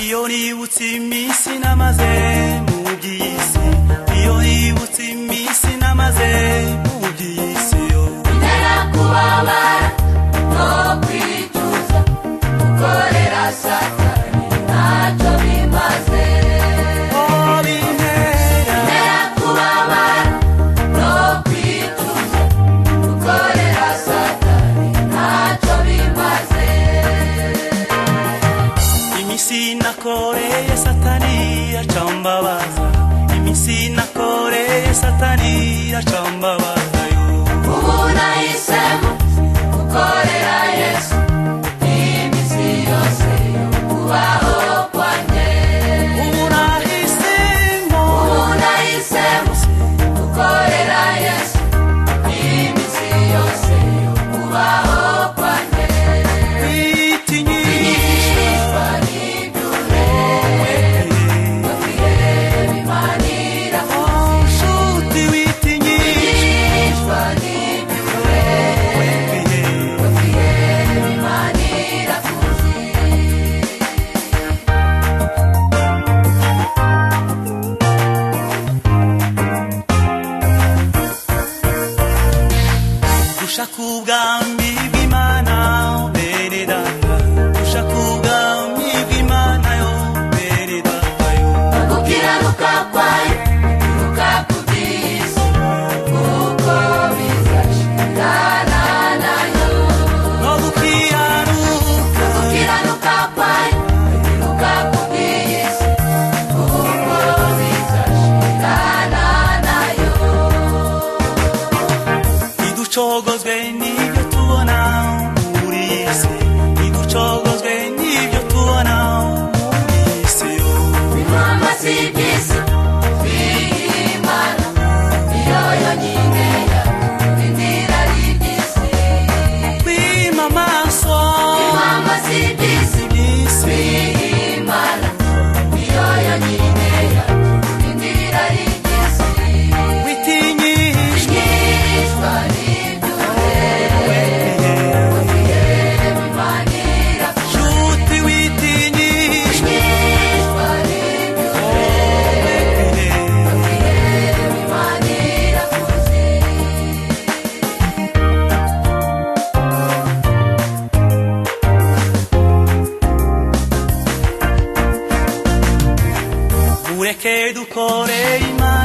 iyo nibutse iminsi namaze mu by'isi, iyo nibutse iminsi namaze mu by'isi, bintera kubabara no kwicuza, gukorera Satani ntacyo bimaze. Bintera kubabara no kwicuza, gukorera Satani ntacyo bimaze. Iminsi nakoreye Satani acambabaza, iminsi nakoreye Satani acambabaza, ubu nahisemo gukorera Yesu iminsi yose yo kubaho kwanjye. ubu nahisemo gukorera Yesu iminsi yose yo kubaho kwanjye. witinyishwa n'ibyo ureba, kwiheba Imana irakuzi. nshuti witinyishwa n'ibyo ureba, kwiheba Imana irakuzi. gushaka ubwami bw'Imana bene data, gushaka ubwami bw'Imana yo bene data, gukiranuka kwayo guturuka ku by'isi, kuko bizashirana nayo. no gukiranuka kwayo guturuka ku by'isi, kuko bizashirana nayo. ntiducogozwe n'ibyo tubona muri iyi si, ntiducogozwe n'ibyo tubona muri iyi si, Imana si iby'isi, Imana niyo yonyine yaturindira ari iby'isi. kwima amaso Imana si iby'isi, by'isi, Imana niyo yonyine yaturindira ari iby'isi. witinyishwa Nyishwa n'ibyo ureba, kwiheba Imana irakuzi. nshuti witinyishwa Nyishwa n'ibyo ureba, kwiheba Imana irakuzi. mureke dukore Imana